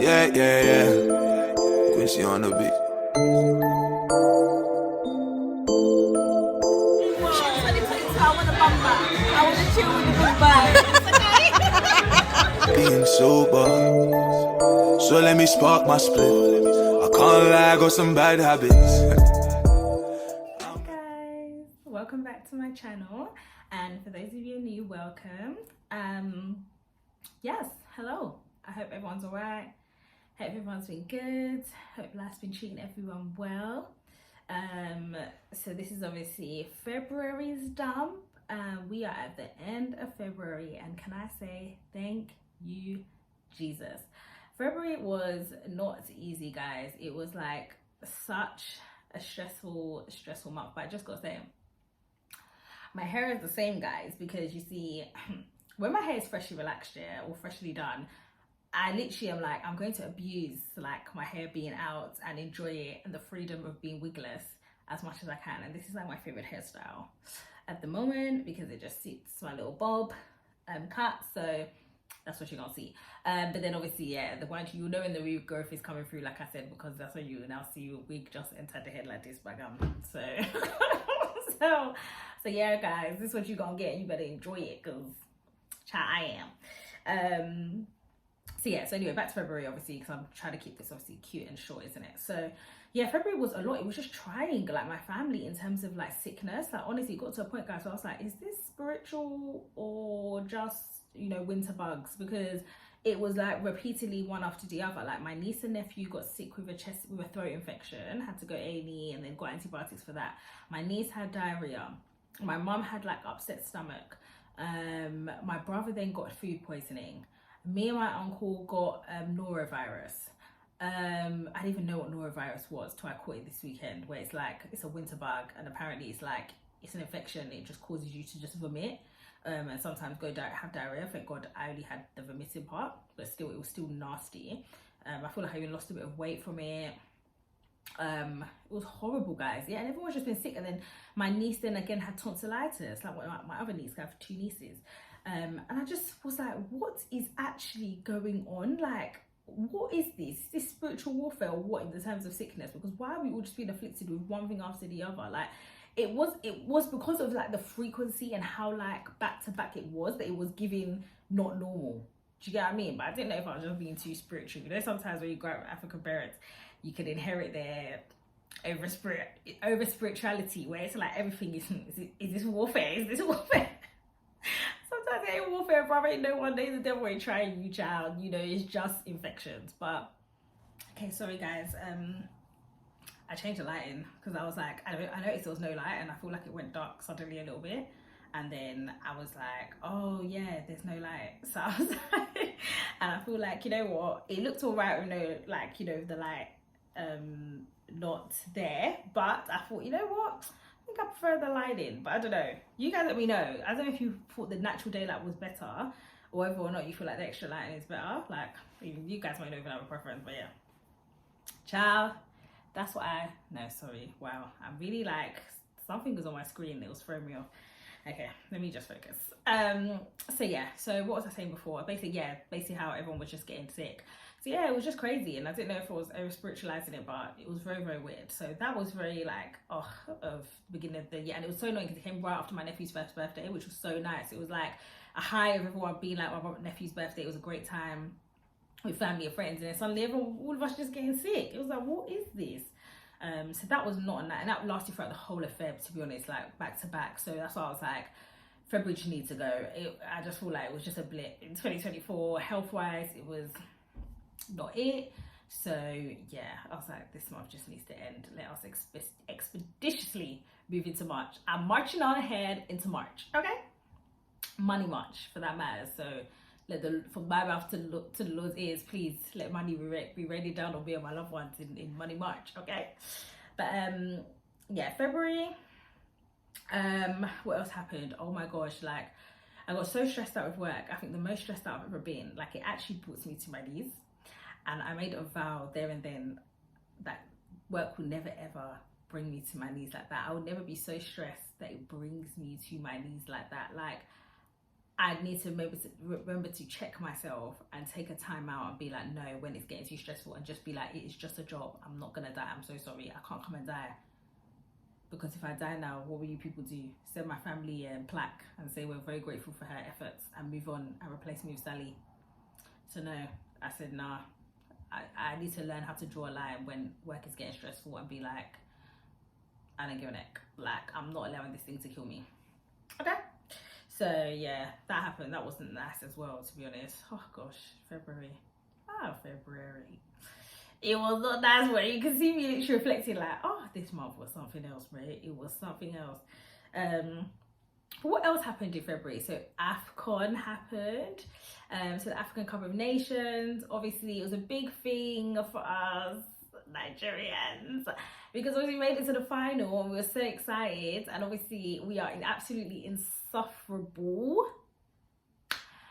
Yeah. Quincy on the beat. I want to chill with the good vibes. Being sober, so let me spark my split. I can't lie, I got some bad habits. Hi guys, welcome back to my channel, and for those of you new, welcome. Yes, hello. I hope everyone's alright. Hope everyone's been good. Hope life's been treating everyone well. So this is obviously February's dump. We are at the end of February, and can I say thank you, Jesus. February was not easy, guys. It was like such a stressful month, but I just gotta say, my hair is the same, guys, because you see, when my hair is freshly relaxed, or freshly done, I literally am like, I'm going to abuse like my hair being out and enjoy it and the freedom of being wigless as much as I can. And this is like my favorite hairstyle at the moment because it just suits my little bob cut. So that's what you're gonna see. But then obviously, yeah, the one you'll know when the regrowth is coming through, like I said, because that's when you will now see your wig just entered the head like this, but so yeah, guys, this is what you're gonna get. You better enjoy it, because I am. So yeah, so anyway, back to February, obviously, because I'm trying to keep this obviously cute and short, isn't it? So yeah, February was a lot. It was just trying, like, my family in terms of like sickness. Like, honestly, it got to a point, guys, where I was like, is this spiritual or just, you know, winter bugs? Because it was like repeatedly one after the other. Like, my niece and nephew got sick with a throat infection, had to go A&E, and then got antibiotics for that. My niece had diarrhea. My mum had like upset stomach. My brother then got food poisoning. Me and my uncle got norovirus. I didn't even know what norovirus was till I caught it this weekend, where it's like, it's a winter bug, and apparently it's like, it's an infection. It just causes you to just vomit, and sometimes have diarrhea. Thank God I only had the vomiting part, but still, it was still nasty. I feel like I even lost a bit of weight from it. It was horrible, guys. Yeah, and everyone's just been sick. And then my niece then again had tonsillitis, like my other niece. I have two nieces. And I just was like, what is actually going on? Like, what is this? Is this spiritual warfare or what, in the terms of sickness? Because why are we all just being afflicted with one thing after the other? Like, it was because of like the frequency and how like back to back it was, that it was giving not normal. Do you get what I mean? But I didn't know if I was just being too spiritual. You know, sometimes when you grow up with African parents, you can inherit their over spirituality, where it's like everything is this warfare? Is this warfare? Sometimes it ain't warfare, brother. Ain't no one day the devil ain't trying you, child. You know, it's just infections. But okay, sorry guys. I changed the lighting because I was like, I noticed there was no light, and I feel like it went dark suddenly a little bit. And then I was like, oh yeah, there's no light. So I was like, and I feel like, you know what? It looked all right, you know, like, you know, the light not there. But I thought, you know what? I think I prefer the lighting, but I don't know. You guys let me know. I don't know if you thought the natural daylight was better, or whether or not you feel like the extra lighting is better. Like, you guys might not even have a preference, but yeah. Ciao. That's what wow. I'm really like, something was on my screen that was throwing me off. Okay, let me just focus. So yeah, so what was I saying before? Basically how everyone was just getting sick. So yeah, it was just crazy, and I didn't know if I was over spiritualizing it, but it was very, very weird. So that was very like, of beginning of the year, and it was so annoying because it came right after my nephew's first birthday, which was so nice. It was like a high of everyone being like my nephew's birthday. It was a great time with family and friends, and then suddenly all of us just getting sick. It was like, what is this? So that was not a night, and that lasted throughout the whole of Feb, to be honest, like back to back. So that's why I was like, February just needs to go. I just feel like it was just a blip in 2024. Health wise, it was not it. So yeah, I was like, this month just needs to end. Let us expeditiously move into March. I'm marching on ahead into March, okay? Money March, for that matter. So from my mouth to the Lord's ears, please let money be ready down on me and my loved ones in Money March, okay? But yeah, February. What else happened? Oh my gosh, like, I got so stressed out with work. I think the most stressed out I've ever been. Like, it actually brought me to my knees, and I made a vow there and then that work will never ever bring me to my knees like that. I will never be so stressed that it brings me to my knees like that. Like, I need to remember to check myself and take a time out and be like, no, when it's getting too stressful, and just be like, it is just a job. I'm not gonna die. I'm so sorry. I can't come and die. Because if I die now, what will you people do? Send my family a plaque and say we're very grateful for her efforts and move on and replace me with Sally. So no, I said, nah, I need to learn how to draw a line when work is getting stressful and be like, I don't give a neck. Like, I'm not allowing this thing to kill me. Okay? So yeah, that happened. That wasn't nice as well, to be honest. Oh gosh, February. February. It was not nice, where you can see me literally reflecting like, oh, this month was something else, right? It was something else. What else happened in February? So AFCON happened. So the African Cup of Nations. Obviously, it was a big thing for us Nigerians, because when we made it to the final, we were so excited, and obviously we are absolutely insufferable.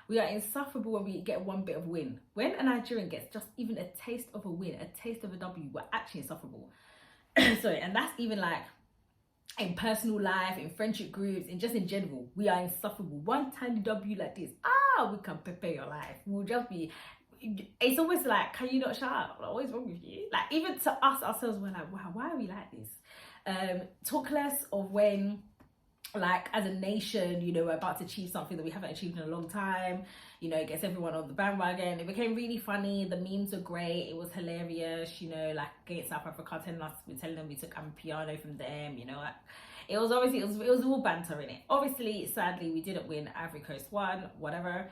We are insufferable when we get one bit of win. When a Nigerian gets just even a taste of a win, a taste of a W, we're actually insufferable. Sorry, and that's even like in personal life, in friendship groups, and just in general, we are insufferable. One tiny W like this, we can prepare your life. We'll just be, it's always like, can you not shut up? Like, what is wrong with you? Like, even to us ourselves, we're like, wow, why are we like this? Talk less of when, like, as a nation, you know, we're about to achieve something that we haven't achieved in a long time. You know, it gets everyone on the bandwagon. It became really funny. The memes are great. It was hilarious, you know, like against South Africa, telling them we took piano from them, you know. It was obviously, it was all banter in it. Obviously, sadly, we didn't win. Ivory Coast won, whatever.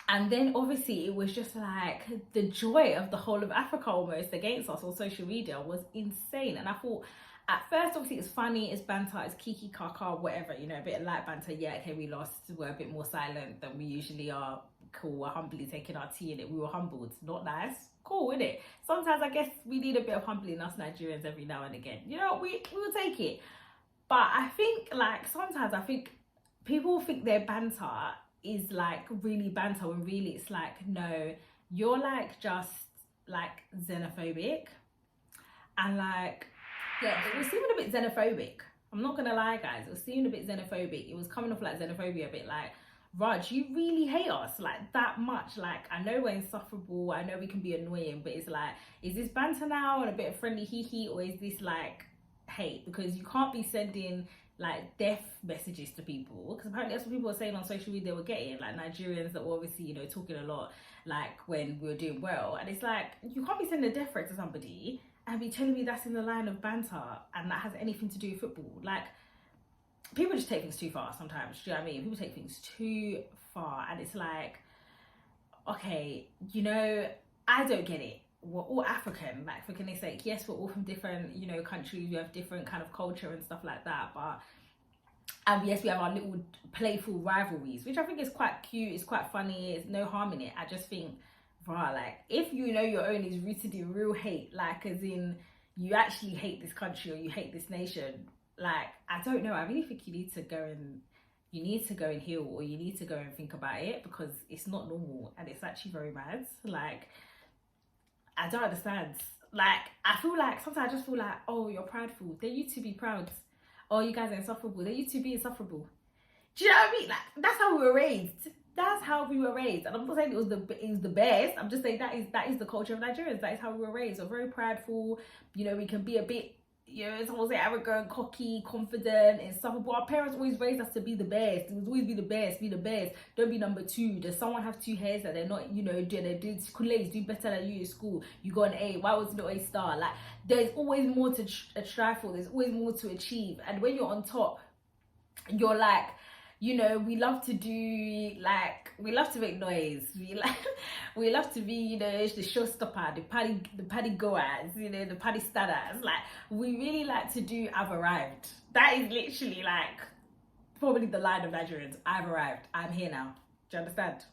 And then obviously it was just like the joy of the whole of Africa almost against us on social media was insane. And I thought, at first, obviously, it's funny, it's banter, it's kiki kaka, whatever, you know, a bit of light banter. Yeah, okay, we lost. We're a bit more silent than we usually are. Cool, we're humbly taking our tea in it. We were humbled. Not nice. Cool, innit? Sometimes I guess we need a bit of humbling us Nigerians every now and again. You know, we will take it. But I think, like, sometimes I think people think their banter is, like, really banter, when really it's like, no, you're, like, just, like, xenophobic. And, like, yeah, it was seeming a bit xenophobic. I'm not gonna lie, guys. It was seeming a bit xenophobic. It was coming off like xenophobia a bit, like, Raj, you really hate us like that much. Like, I know we're insufferable. I know we can be annoying, but it's like, is this banter now and a bit of friendly hee-hee, or is this like hate? Because you can't be sending like death messages to people, because apparently that's what people were saying on social media they were getting, like Nigerians that were obviously, you know, talking a lot like when we were doing well. And it's like, you can't be sending a death threat to somebody and be telling me that's in the line of banter and that has anything to do with football. Like, people just take things too far sometimes. Do you know what I mean? People take things too far, and it's like, okay, you know, I don't get it. We're all African, like, for goodness sake. Yes, we're all from different, you know, countries. We have different kind of culture and stuff like that. But, and yes, we have our little playful rivalries, which I think is quite cute. It's quite funny. There's no harm in it. I just think, right, like, if you know your own is rooted in real hate, like, as in you actually hate this country or you hate this nation, like, I don't know, I really think you need to go and heal, or you need to go and think about it, because it's not normal and it's actually very bad. Like, I don't understand. Like, I feel like sometimes I just feel like, oh, you're prideful. They used to be proud. Oh, you guys are insufferable. They used to be insufferable. Do you know what I mean? Like, that's how we were raised. That's how we were raised. And I'm not saying it was the best. I'm just saying that is the culture of Nigerians. That is how we were raised. We're very prideful. You know, we can be a bit, you know, someone say arrogant, cocky, confident, and stuff. But our parents always raised us to be the best. It was always be the best, be the best. Don't be number two. Does someone have two hairs that they're not, you know, they did school-age, do better than you in school? You got an A. Why was it not A star? Like, there's always more to strive for. There's always more to achieve. And when you're on top, you're like, you know, we love to make noise. We love to be, you know, the showstopper, the party goers, you know, the party starters. Like, we really like to do I've arrived. That is literally like probably the line of Nigerians. I've arrived. I'm here now. Do you understand?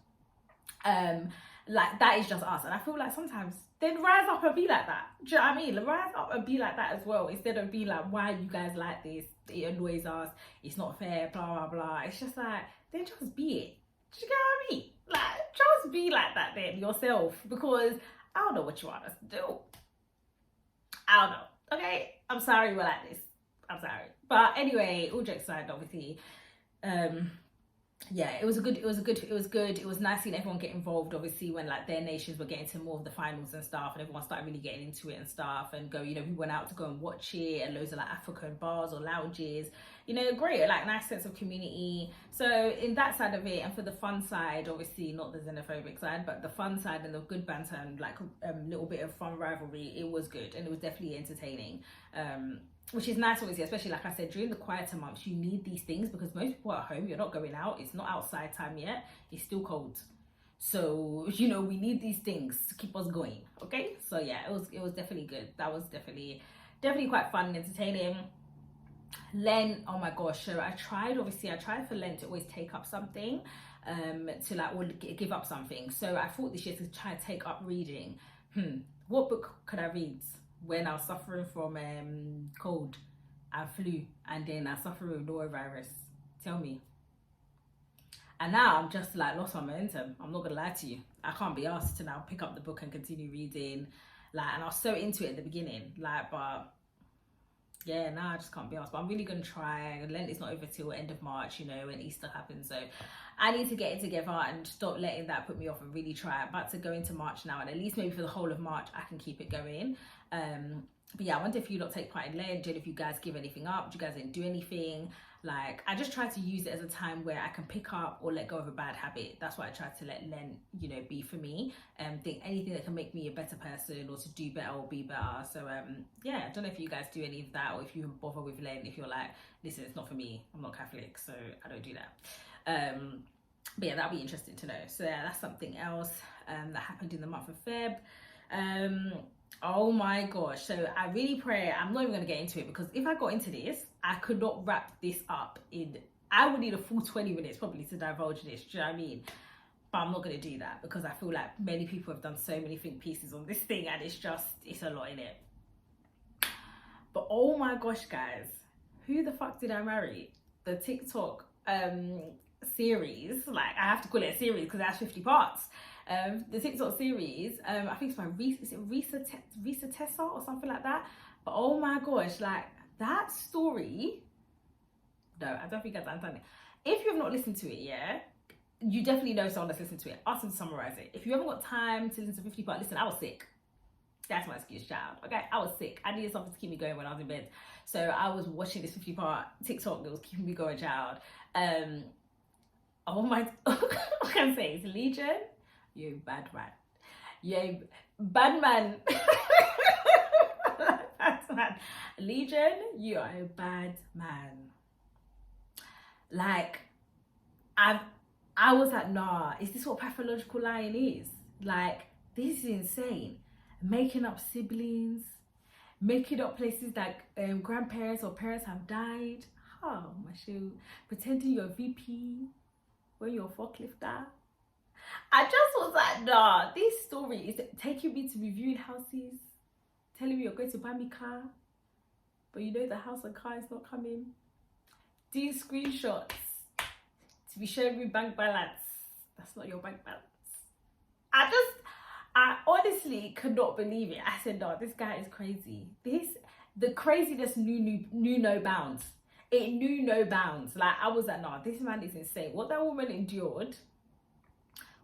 Like, that is just us. And I feel like sometimes then rise up and be like that. Do you know what I mean? Rise up and be like that as well, instead of being like, why are you guys like this? It annoys us. It's not fair, blah, blah, blah. It's just like, then just be it. Do you get what I mean? Like, just be like that then yourself, because I don't know what you want us to do. I don't know. Okay? I'm sorry we're like this. I'm sorry. But anyway, all jokes aside, obviously, yeah, it was good. It was nice seeing everyone get involved, obviously, when like their nations were getting to more of the finals and stuff, and everyone started really getting into it and stuff, and go, you know, we went out to go and watch it, and loads of like African bars or lounges, you know, great, like nice sense of community. So in that side of it, and for the fun side, obviously not the xenophobic side, but the fun side and the good banter and like a little bit of fun rivalry, it was good, and it was definitely entertaining. Which is nice, obviously, especially like I said, during the quieter months, you need these things because most people are at home, you're not going out, it's not outside time yet, it's still cold. So, you know, we need these things to keep us going. Okay. So yeah, it was definitely good. That was definitely quite fun and entertaining. Lent, oh my gosh. So I tried for Lent to always take up something, to like, or give up something. So I thought this year to try to take up reading. What book could I read when I was suffering from cold and flu, and then I suffer with norovirus? Tell me. And now I'm just like lost my momentum. I'm not gonna lie to you. I can't be asked to now pick up the book and continue reading. Like, and I was so into it at the beginning. Like, but yeah, now I just can't be asked. But I'm really gonna try. Lent is not over till end of March, you know, when Easter happens. So I need to get it together and stop letting that put me off and really try. I'm about to go into March now, and at least maybe for the whole of March I can keep it going. But yeah, I wonder if you don't take part in Lent. If you guys give anything up, do you guys didn't do anything? Like, I just try to use it as a time where I can pick up or let go of a bad habit. That's why I try to let Lent, you know, be for me. Think anything that can make me a better person or to do better or be better. So yeah, I don't know if you guys do any of that, or if you bother with Lent, if you're like, listen, it's not for me, I'm not Catholic, so I don't do that. But yeah, that'll be interesting to know. So yeah, that's something else that happened in the month of Feb. Oh my gosh. So I really pray, I'm not even going to get into it, because if I got into this, I could not wrap this up in, I would need a full 20 minutes probably to divulge this. Do you know what I mean? But I'm not going to do that, because I feel like many people have done so many think pieces on this thing, and it's a lot in it. But oh my gosh, guys, who the fuck did I marry? The TikTok series, like, I have to call it a series because it has 50 parts. The TikTok series, I think it's by Risa Tessa or something like that. But oh my gosh, like, that story, no, I don't think I've done it. If you have not listened to it, yeah, you definitely know someone that's listened to it. Ask them to summarize it. If you haven't got time to listen to 50 parts, listen, I was sick. That's my excuse, child. Okay, I was sick. I needed something to keep me going when I was in bed. So I was watching this 50 part TikTok that was keeping me going, child. Oh my, what can I say? It's Legion. You bad man. You bad man. Bad man. Legion, you are a bad man. Like, I was like, nah, is this what pathological lying is? Like, this is insane. Making up siblings, making up places that grandparents or parents have died. Oh my shoe. Pretending you're VP when you're a forklifter. I just was like, nah, this story is taking me to reviewing houses, telling me you're going to buy me car, but you know the house and car is not coming. Doing screenshots to be showing me bank balance. That's not your bank balance. I honestly could not believe it. I said, no, this guy is crazy. The craziness knew no bounds. It knew no bounds. Like, I was like, no, this man is insane. What that woman endured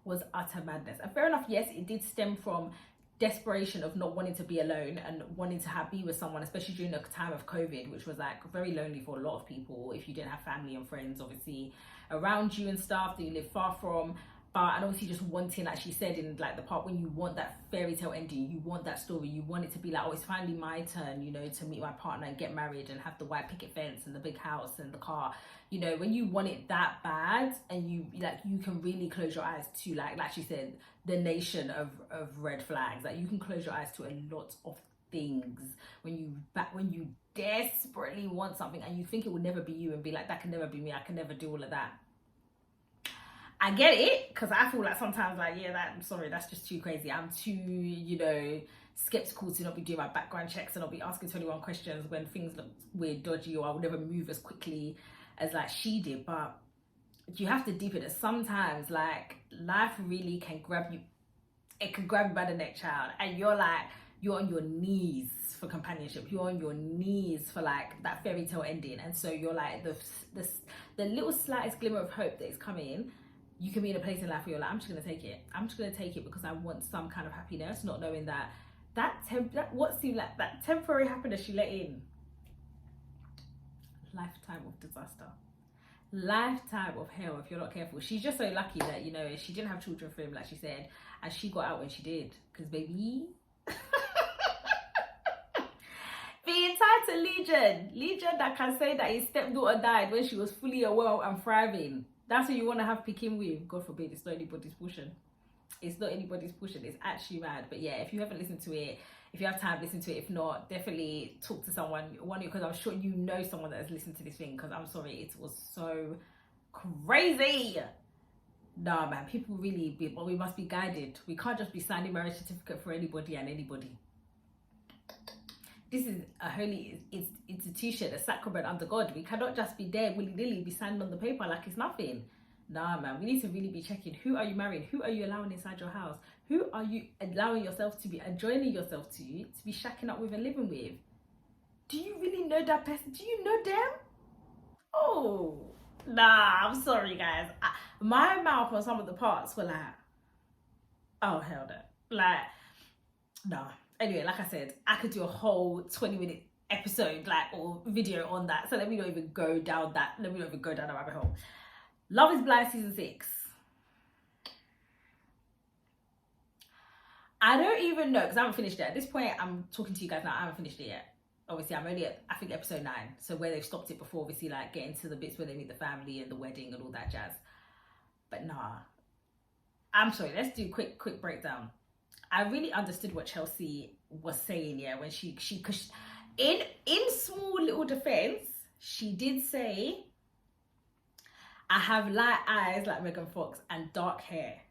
was utter madness. And fair enough, yes, it did stem from desperation of not wanting to be alone and wanting to be with someone, especially during the time of COVID, which was like very lonely for a lot of people if you didn't have family and friends obviously around you and stuff that you live far from. But and obviously just wanting, like she said in like the part when you want that fairy tale ending, you want that story, you want it to be like, oh, it's finally my turn, you know, to meet my partner and get married and have the white picket fence and the big house and the car. You know, when you want it that bad, and you like, you can really close your eyes to like she said, the nation of red flags. Like, you can close your eyes to a lot of things when you desperately want something and you think it will never be you, and be like, that can never be me, I can never do all of that. I get it, because I feel like sometimes, like, yeah, I'm sorry, that's just too crazy. I'm too, you know, skeptical to not be doing my background checks and not be asking 21 questions when things look weird, dodgy, or I would never move as quickly as like she did. But you have to deep it that sometimes, like, life really can grab you. It can grab you by the neck, child, and you're on your knees for companionship. You're on your knees for like that fairy tale ending, and so you're like the the little slightest glimmer of hope that is coming, you can be in a place in life where you're like, I'm just gonna take it. I'm just gonna take it because I want some kind of happiness, not knowing that what seemed like that temporary happiness you let in, lifetime of disaster, lifetime of hell if you're not careful. She's just so lucky that, you know, she didn't have children for him, like she said, and she got out when she did, because baby being tied to Legion that can say that his stepdaughter died when she was fully well and thriving. That's who you want to have picking with. God forbid, it's not anybody's portion. It's not anybody's portion. It's actually mad. But yeah, if you haven't listened to it, if you have time, listen to it. If not, definitely talk to someone, because I'm sure you know someone that has listened to this thing, because I'm sorry, it was so crazy. Nah, man, people really but we must be guided. We can't just be signing marriage certificate for anybody and anybody. This is a holy institution, a sacrament under God. We cannot just be there willy-nilly, be signing on the paper like it's nothing. Nah, man, we need to really be checking. Who are you marrying? Who are you allowing inside your house? Who are you allowing yourself to be, joining yourself to be shacking up with and living with? Do you really know that person? Do you know them? Oh, nah, I'm sorry, guys. My mouth on some of the parts were like, oh, hell no. Like, nah. Anyway, like I said, I could do a whole 20-minute episode, or video on that. So let me not even go down that. Let me not even go down that rabbit hole. Love is Blind season 6. I don't even know, because I haven't finished it. At this point, I'm talking to you guys now. I haven't finished it yet. Obviously, I'm only at, I think, episode 9. So where they've stopped it before, obviously, like getting to the bits where they meet the family and the wedding and all that jazz. But nah, I'm sorry. Let's do quick breakdown. I really understood what Chelsea was saying, yeah, when she cause in small little defense, she did say, I have light eyes like Megan Fox and dark hair.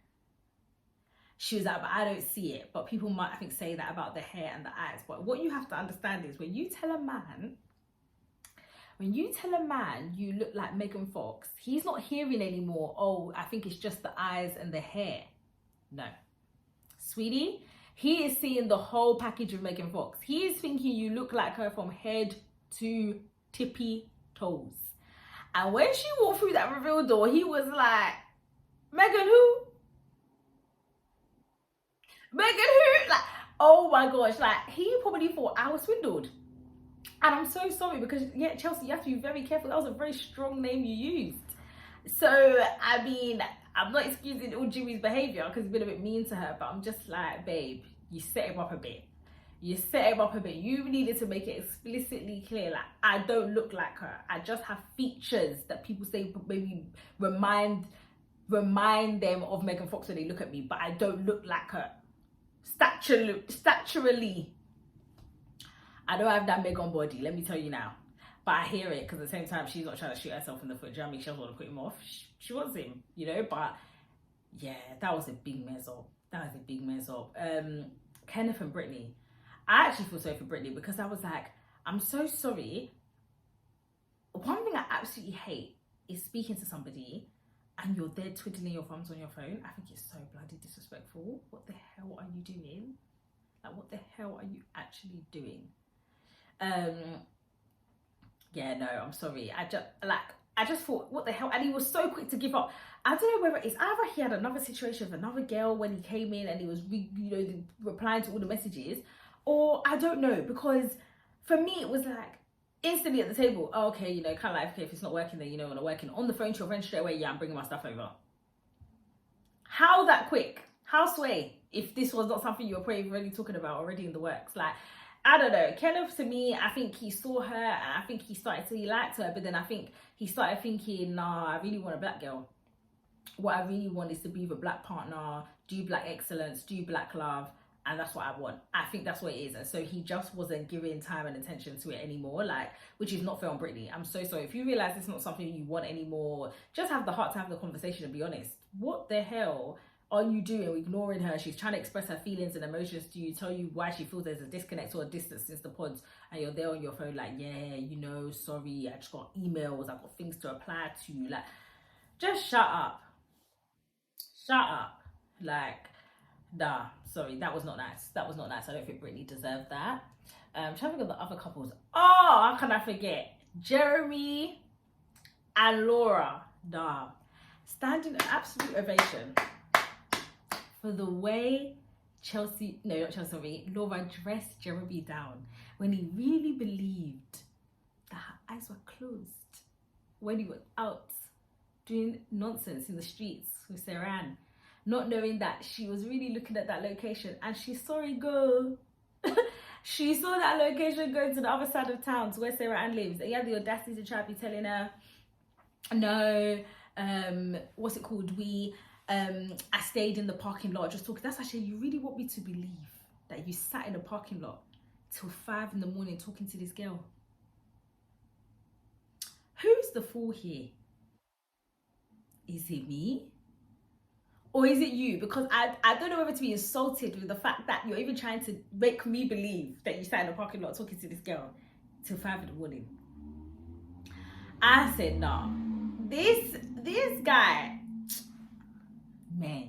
She was like, but I don't see it. But people might, I think, say that about the hair and the eyes. But what you have to understand is when you tell a man you look like Megan Fox, he's not hearing anymore, oh, I think it's just the eyes and the hair. No. Sweetie, he is seeing the whole package of Megan Fox. He is thinking you look like her from head to tippy toes. And when she walked through that reveal door, he was like, Megan who? Megan who? Like, oh my gosh, like he probably thought I was swindled. And I'm so sorry because, yeah, Chelsea, you have to be very careful. That was a very strong name you used. So, I mean, I'm not excusing all Jimmy's behaviour because he's been a bit mean to her, but I'm just like, babe, you set him up a bit. You needed to make it explicitly clear, like, I don't look like her. I just have features that people say maybe remind them of Megan Fox when they look at me, but I don't look like her. Staturally. I don't have that Megan body, let me tell you now. But I hear it because at the same time, she's not trying to shoot herself in the foot. Do you know what I mean? She doesn't want to put him off. She wants him, you know? But yeah, that was a big mess up. Kenneth and Brittany. I actually feel sorry for Brittany because I was like, I'm so sorry. One thing I absolutely hate is speaking to somebody and you're there twiddling your thumbs on your phone. I think it's so bloody disrespectful. What the hell are you doing? Like, what the hell are you actually doing? Yeah, no, I'm sorry. I just thought, what the hell? And he was so quick to give up. I don't know whether it's either he had another situation with another girl when he came in and he was, replying to all the messages, or I don't know, because for me, it was like instantly at the table, oh, okay, kind of like, okay, if it's not working, then, when I'm working on the phone to your friend straight away, yeah, I'm bringing my stuff over. How that quick? How sway? If this was not something you were probably already talking about already in the works, like, I don't know. Kenneth, to me, I think he saw her and I think he liked her, but then I think he started thinking, nah, I really want a black girl. What I really want is to be with a black partner, do black excellence, do black love, and that's what I want. I think that's what it is. And so he just wasn't giving time and attention to it anymore, which is not fair on Brittany. I'm so sorry. If you realize it's not something you want anymore, just have the heart to have the conversation and be honest. What the hell are you doing ignoring her? She's trying to express her feelings and emotions to you, tell you why she feels there's a disconnect or a distance since the pods, and you're there on your phone like, yeah, sorry, I just got emails, I've got things to reply to. Like, just shut up. Nah, sorry, that was not nice. I don't think Brittany deserved that. Trying to think of the other couples. Oh, how can I forget? Jeremy And Laura, nah, standing an absolute ovation for the way Laura dressed Jeremy down when he really believed that her eyes were closed when he was out doing nonsense in the streets with Saran, not knowing that she was really looking at that location, and she saw it go. She saw that location go to the other side of town to where Saran lives, and he had the audacity to try to be telling her, no, what's it called? I stayed in the parking lot just talking. That's actually, you really want me to believe that you sat in the parking lot till 5 in the morning talking to this girl? Who's the fool here? Is it me? Or is it you? Because I don't know whether to be insulted with the fact that you're even trying to make me believe that you sat in the parking lot talking to this girl till 5 in the morning. I said, nah. This guy, man.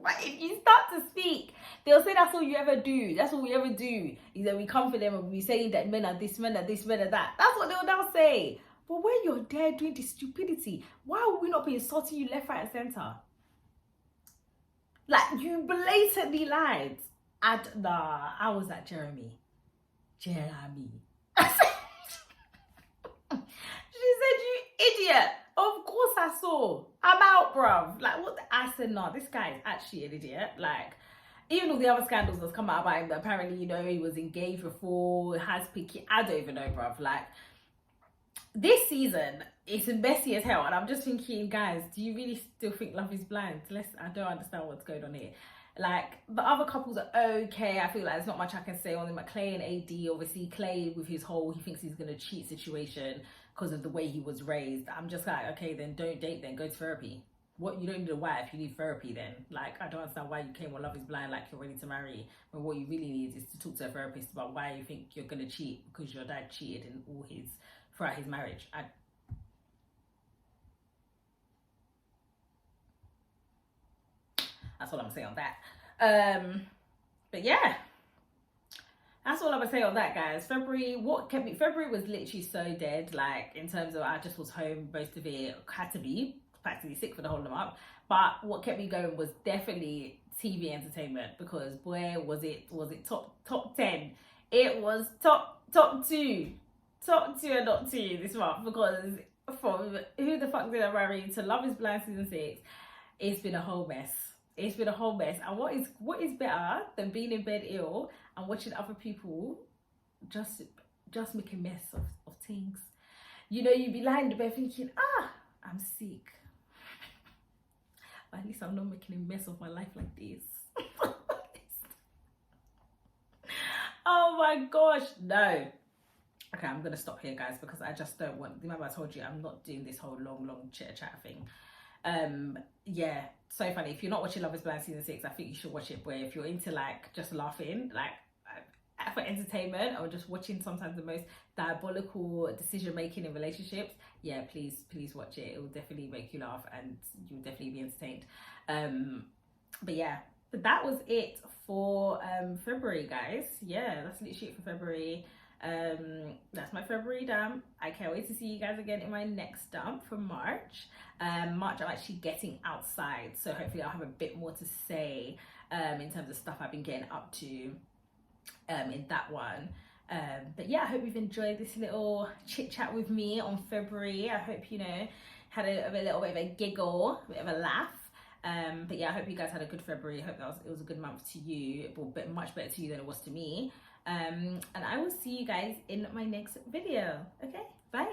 But if you start to speak, they'll say that's all you ever do. That's all we ever do. Is that we come for them and we say that men are this, men are this, men are that. That's what they'll now say. But when you're there doing this stupidity, why would we not be insulting you left, right, and center? Like, you blatantly lied. I was at Jeremy. She said, you idiot. Of course I saw. I'm out, bruv. Like, what? I said, no, this guy is actually an idiot. Like, even all the other scandals that's come out about him, that apparently, you know, he was engaged before, has picky. I don't even know, bruv. Like, this season, it's messy as hell. And I'm just thinking, guys, do you really still think Love is Blind? I don't understand what's going on here. Like, the other couples are okay. I feel like there's not much I can say on them. Like Clay and AD, obviously Clay with his whole, he thinks he's going to cheat situation because of the way he was raised. I'm just like, okay, then don't date then. Go to therapy. What, you don't need a wife, you need therapy then. Like, I don't understand why you came on Love is Blind like you're ready to marry. But what you really need is to talk to a therapist about why you think you're going to cheat because your dad cheated in throughout his marriage. That's all I'm saying on that. But yeah, that's all I'm gonna say on that, guys. February was literally so dead. Like, in terms of, I just was home most of it, had to be practically sick for the whole of the month. But what kept me going was definitely TV entertainment, because boy, was it top 10. It was top 2 and not 2 this month, because from Who the Fuck Did I Marry to Love is Blind season 6, it's been a whole mess. It's been a whole mess. And what is better than being in bed ill and watching other people just make a mess of things? You know, you'd be lying in the bed thinking, I'm sick. But at least I'm not making a mess of my life like this. Oh my gosh, no. Okay, I'm gonna stop here, guys, because I just don't want, remember I told you I'm not doing this whole long chitter chat thing. Yeah, so funny. If you're not watching Love is Blind season 6, I think you should watch it. Where if you're into like just laughing, like for entertainment, or just watching sometimes the most diabolical decision making in relationships, yeah, please watch it. It will definitely make you laugh and you'll definitely be entertained. But yeah, but that was it for February, guys. Yeah, that's literally it for February. That's my February dump. I can't wait to see you guys again in my next dump for March. March, I'm actually getting outside, so hopefully I'll have a bit more to say in terms of stuff I've been getting up to in that one. But yeah, I hope you've enjoyed this little chit chat with me on February. I hope, you know, had a little bit of a giggle, a bit of a laugh. But yeah, I hope you guys had a good February. I hope it was a good month to you, but much better to you than it was to me. And I will see you guys in my next video. Okay, bye.